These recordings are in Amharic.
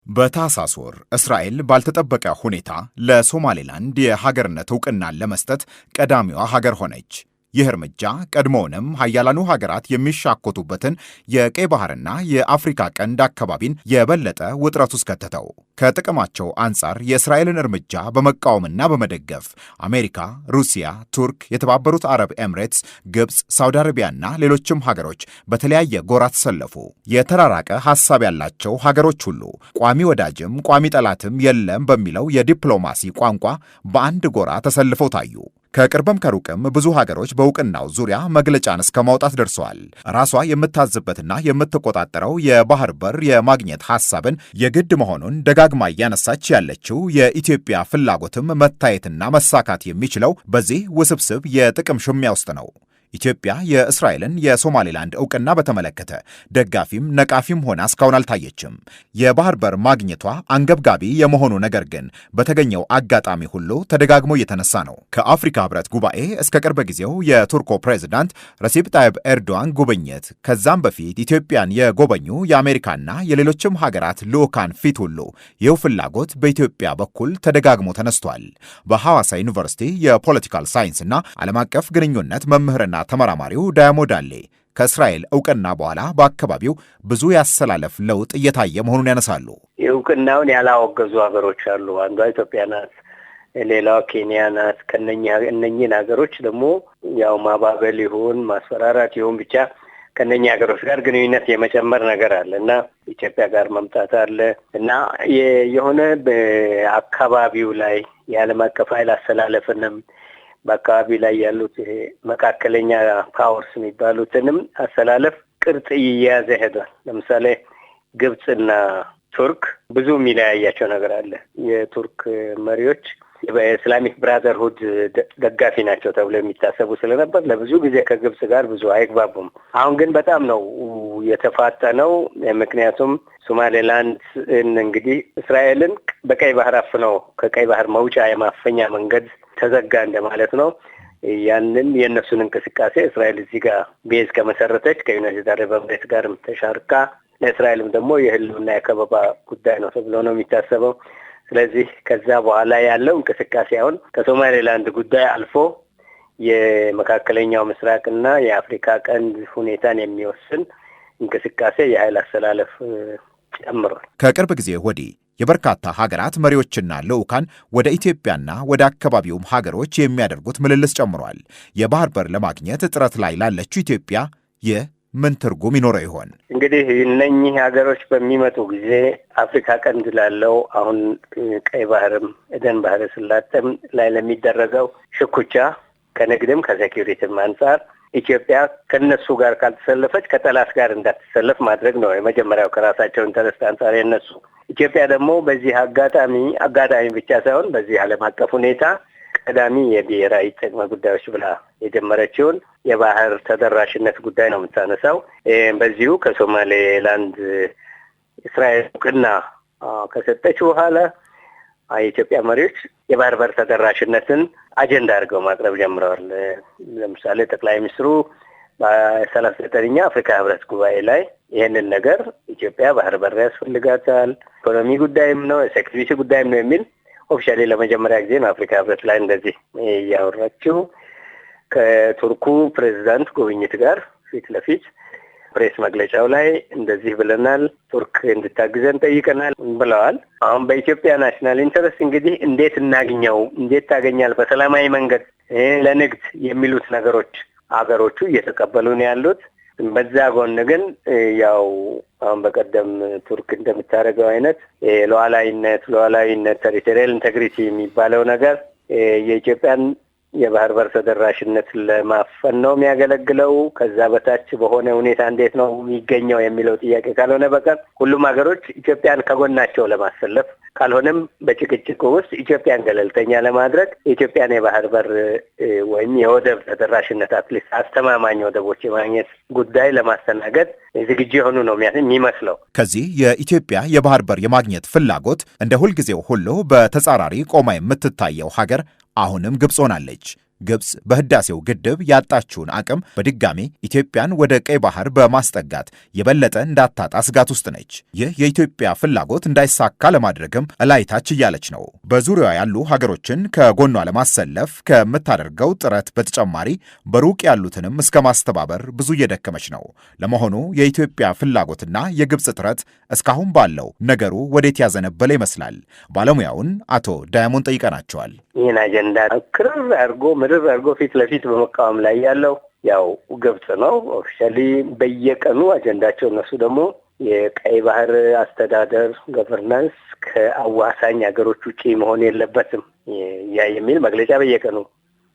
በታህሳስ ወር እስራኤል ባልተጠበቀ ሁኔታ ለሶማሌላንድ የሀገርነት ዕውቅናን ለመስጠት ቀዳሚዋ ሀገር ሆነች። ይህ እርምጃ ቀድሞውንም ሀያላኑ ሀገራት የሚሻኮቱበትን የቀይ ባህርና የአፍሪካ ቀንድ አካባቢን የበለጠ ውጥረት ውስጥ ከተተው። ከጥቅማቸው አንጻር የእስራኤልን እርምጃ በመቃወምና በመደገፍ አሜሪካ፣ ሩሲያ፣ ቱርክ፣ የተባበሩት አረብ ኤምሬትስ፣ ግብፅ፣ ሳውዲ አረቢያና ሌሎችም ሀገሮች በተለያየ ጎራ ተሰለፉ። የተራራቀ ሐሳብ ያላቸው ሀገሮች ሁሉ ቋሚ ወዳጅም ቋሚ ጠላትም የለም በሚለው የዲፕሎማሲ ቋንቋ በአንድ ጎራ ተሰልፈው ታዩ። ከቅርብም ከሩቅም ብዙ ሀገሮች በእውቅናው ዙሪያ መግለጫን እስከ ማውጣት ደርሰዋል። ራሷ የምታዝበትና የምትቆጣጠረው የባህር በር የማግኘት ሐሳብን የግድ መሆኑን ደጋግማ እያነሳች ያለችው የኢትዮጵያ ፍላጎትም መታየትና መሳካት የሚችለው በዚህ ውስብስብ የጥቅም ሽሚያ ውስጥ ነው። ኢትዮጵያ የእስራኤልን የሶማሌላንድ ዕውቅና በተመለከተ ደጋፊም ነቃፊም ሆና እስካሁን አልታየችም። የባህር በር ማግኘቷ አንገብጋቢ የመሆኑ ነገር ግን በተገኘው አጋጣሚ ሁሉ ተደጋግሞ እየተነሳ ነው። ከአፍሪካ ሕብረት ጉባኤ እስከ ቅርብ ጊዜው የቱርኮ ፕሬዝዳንት ረሲፕ ጣይብ ኤርዶዋን ጉብኝት፣ ከዛም በፊት ኢትዮጵያን የጎበኙ የአሜሪካና የሌሎችም ሀገራት ልዑካን ፊት ሁሉ ይኸው ፍላጎት በኢትዮጵያ በኩል ተደጋግሞ ተነስቷል። በሐዋሳ ዩኒቨርሲቲ የፖለቲካል ሳይንስና ዓለም አቀፍ ግንኙነት መምህርና ተመራማሪው ዳያሞ ዳሌ ከእስራኤል ዕውቅና በኋላ በአካባቢው ብዙ ያሰላለፍ ለውጥ እየታየ መሆኑን ያነሳሉ። ዕውቅናውን ያላወገዙ ሀገሮች አሉ። አንዷ ኢትዮጵያ ናት፣ ሌላዋ ኬንያ ናት። እነኚህን ሀገሮች ደግሞ ያው ማባበል ይሁን ማስፈራራት ይሁን ብቻ ከእነኚህ ሀገሮች ጋር ግንኙነት የመጨመር ነገር አለ እና ኢትዮጵያ ጋር መምጣት አለ እና የሆነ በአካባቢው ላይ የዓለም አቀፍ ኃይል አሰላለፍንም በአካባቢ ላይ ያሉት መካከለኛ ፓወርስ የሚባሉትንም አሰላለፍ ቅርጽ እየያዘ ሄዷል። ለምሳሌ ግብፅና ቱርክ ብዙ የሚለያያቸው ነገር አለ። የቱርክ መሪዎች በኢስላሚክ ብራዘርሁድ ደጋፊ ናቸው ተብሎ የሚታሰቡ ስለነበር ለብዙ ጊዜ ከግብፅ ጋር ብዙ አይግባቡም። አሁን ግን በጣም ነው የተፋጠነው። ምክንያቱም ሶማሌላንድ እንግዲህ እስራኤልን በቀይ ባህር አፍነው ከቀይ ባህር መውጫ የማፈኛ መንገድ ተዘጋ እንደማለት ነው። ያንን የእነሱን እንቅስቃሴ እስራኤል እዚህ ጋር ቤዝ ከመሰረተች ከዩናይትድ አረብ ኤምሬት ጋርም ተሻርካ ለእስራኤልም ደግሞ የህልውና የከበባ ጉዳይ ነው ተብሎ ነው የሚታሰበው። ስለዚህ ከዛ በኋላ ያለው እንቅስቃሴ አሁን ከሶማሌላንድ ጉዳይ አልፎ የመካከለኛው ምስራቅና የአፍሪካ ቀንድ ሁኔታን የሚወስን እንቅስቃሴ የኃይል አሰላለፍ ጨምሯል። ከቅርብ ጊዜ ወዲህ የበርካታ ሀገራት መሪዎችና ልዑካን ወደ ኢትዮጵያና ወደ አካባቢውም ሀገሮች የሚያደርጉት ምልልስ ጨምሯል። የባህር በር ለማግኘት ጥረት ላይ ላለችው ኢትዮጵያ ይህ ምን ትርጉም ይኖረው ይሆን? እንግዲህ እነኚህ ሀገሮች በሚመጡ ጊዜ አፍሪካ ቀንድ ላለው አሁን ቀይ ባህርም ኤደን ባህረ ሰላጤም ላይ ለሚደረገው ሽኩቻ ከንግድም ከሴኪሪቲም አንጻር ኢትዮጵያ ከነሱ ጋር ካልተሰለፈች ከጠላት ጋር እንዳትሰለፍ ማድረግ ነው የመጀመሪያው ከራሳቸው ኢንተረስት አንጻር የነሱ። ኢትዮጵያ ደግሞ በዚህ አጋጣሚ ብቻ ሳይሆን በዚህ ዓለም አቀፍ ሁኔታ ቀዳሚ የብሔራዊ ጥቅም ጉዳዮች ብላ የጀመረችውን የባህር ተደራሽነት ጉዳይ ነው የምታነሳው። በዚሁ ከሶማሌላንድ እስራኤል ዕውቅና ከሰጠች በኋላ የኢትዮጵያ መሪዎች የባህር በር ተደራሽነትን አጀንዳ አድርገው ማቅረብ ጀምረዋል። ለምሳሌ ጠቅላይ ሚኒስትሩ በ39ኛ አፍሪካ ህብረት ጉባኤ ላይ ይህንን ነገር ኢትዮጵያ ባህር በር ያስፈልጋታል፣ ኢኮኖሚ ጉዳይም ነው የሴኩሪቲ ጉዳይም ነው የሚል ኦፊሻሊ ለመጀመሪያ ጊዜ ነው አፍሪካ ህብረት ላይ እንደዚህ እያወራችው። ከቱርኩ ፕሬዝዳንት ጉብኝት ጋር ፊት ለፊት ፕሬስ መግለጫው ላይ እንደዚህ ብለናል፣ ቱርክ እንድታግዘን ጠይቀናል ብለዋል። አሁን በኢትዮጵያ ናሽናል ኢንተረስት እንግዲህ እንዴት እናግኘው፣ እንዴት ታገኛል በሰላማዊ መንገድ ለንግድ የሚሉት ነገሮች አገሮቹ እየተቀበሉ ነው ያሉት። በዛ ጎን ግን ያው አሁን በቀደም ቱርክ እንደምታደርገው አይነት ሉዓላዊነት ቴሪቶሪያል ኢንቴግሪቲ የሚባለው ነገር የኢትዮጵያን የባህር በር ተደራሽነት ለማፈን ነው የሚያገለግለው። ከዛ በታች በሆነ ሁኔታ እንዴት ነው የሚገኘው የሚለው ጥያቄ ካልሆነ በቀር ሁሉም ሀገሮች ኢትዮጵያን ከጎናቸው ለማሰለፍ ካልሆነም በጭቅጭቁ ውስጥ ኢትዮጵያን ገለልተኛ ለማድረግ የኢትዮጵያን የባህር በር ወይም የወደብ ተደራሽነት አትሊስት አስተማማኝ ወደቦች የማግኘት ጉዳይ ለማስተናገድ ዝግጁ የሆኑ ነው የሚመስለው። ከዚህ የኢትዮጵያ የባህር በር የማግኘት ፍላጎት እንደ ሁልጊዜው ሁሉ በተጻራሪ ቆማ የምትታየው ሀገር አሁንም ግብፅ ሆናለች። ግብፅ በህዳሴው ግድብ ያጣችውን አቅም በድጋሚ ኢትዮጵያን ወደ ቀይ ባህር በማስጠጋት የበለጠ እንዳታጣ ስጋት ውስጥ ነች። ይህ የኢትዮጵያ ፍላጎት እንዳይሳካ ለማድረግም እላይታች እያለች ነው። በዙሪያዋ ያሉ ሀገሮችን ከጎኗ ለማሰለፍ ከምታደርገው ጥረት በተጨማሪ በሩቅ ያሉትንም እስከ ማስተባበር ብዙ እየደከመች ነው። ለመሆኑ የኢትዮጵያ ፍላጎትና የግብፅ ጥረት እስካሁን ባለው ነገሩ ወዴት ያዘነበለ ይመስላል? ባለሙያውን አቶ ዳያሞን ጠይቀናቸዋል። ይህን አጀንዳ ምርር አድርጎ ፊት ለፊት በመቃወም ላይ ያለው ያው ግብጽ ነው። ኦፊሻሊ በየቀኑ አጀንዳቸው እነሱ ደግሞ የቀይ ባህር አስተዳደር ገቨርናንስ ከአዋሳኝ ሀገሮች ውጪ መሆን የለበትም ያ የሚል መግለጫ በየቀኑ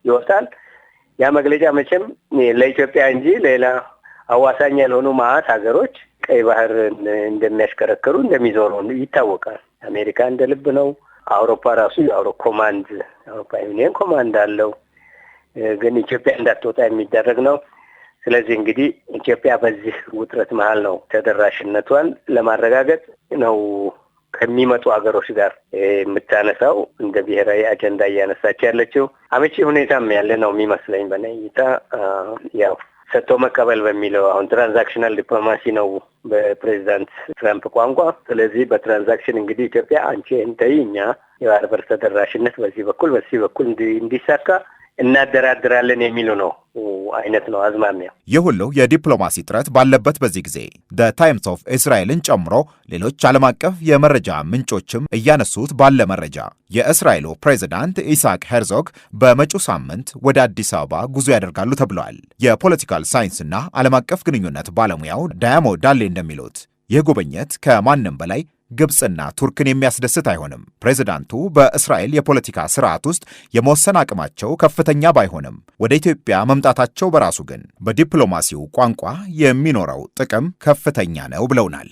ይወጣል። ያ መግለጫ መቼም ለኢትዮጵያ እንጂ ሌላ አዋሳኝ ያልሆኑ ማዕት ሀገሮች ቀይ ባህር እንደሚያሽከረክሩ እንደሚዞሩ ይታወቃል። አሜሪካ እንደ ልብ ነው። አውሮፓ ራሱ የአውሮፓ ዩኒየን ኮማንድ አለው። ግን ኢትዮጵያ እንዳትወጣ የሚደረግ ነው። ስለዚህ እንግዲህ ኢትዮጵያ በዚህ ውጥረት መሀል ነው ተደራሽነቷን ለማረጋገጥ ነው ከሚመጡ ሀገሮች ጋር የምታነሳው እንደ ብሔራዊ አጀንዳ እያነሳች ያለችው። አመቺ ሁኔታም ያለ ነው የሚመስለኝ በእኔ እይታ። ያው ሰጥቶ መቀበል በሚለው አሁን ትራንዛክሽናል ዲፕሎማሲ ነው በፕሬዚዳንት ትራምፕ ቋንቋ። ስለዚህ በትራንዛክሽን እንግዲህ ኢትዮጵያ አንቺ እንተይ እኛ የባህር በር ተደራሽነት በዚህ በኩል እንዲሳካ እናደራድራለን የሚሉ ነው አይነት ነው አዝማሚያው። ይህ ሁሉ የዲፕሎማሲ ጥረት ባለበት በዚህ ጊዜ ታይምስ ኦፍ እስራኤልን ጨምሮ ሌሎች ዓለም አቀፍ የመረጃ ምንጮችም እያነሱት ባለ መረጃ የእስራኤሉ ፕሬዝዳንት ኢሳቅ ሄርዞግ በመጪው ሳምንት ወደ አዲስ አበባ ጉዞ ያደርጋሉ ተብለዋል። የፖለቲካል ሳይንስና ዓለም አቀፍ ግንኙነት ባለሙያው ዳያሞ ዳሌ እንደሚሉት ይህ ጉብኝት ከማንም በላይ ግብፅና ቱርክን የሚያስደስት አይሆንም። ፕሬዝዳንቱ በእስራኤል የፖለቲካ ስርዓት ውስጥ የመወሰን አቅማቸው ከፍተኛ ባይሆንም ወደ ኢትዮጵያ መምጣታቸው በራሱ ግን በዲፕሎማሲው ቋንቋ የሚኖረው ጥቅም ከፍተኛ ነው ብለውናል።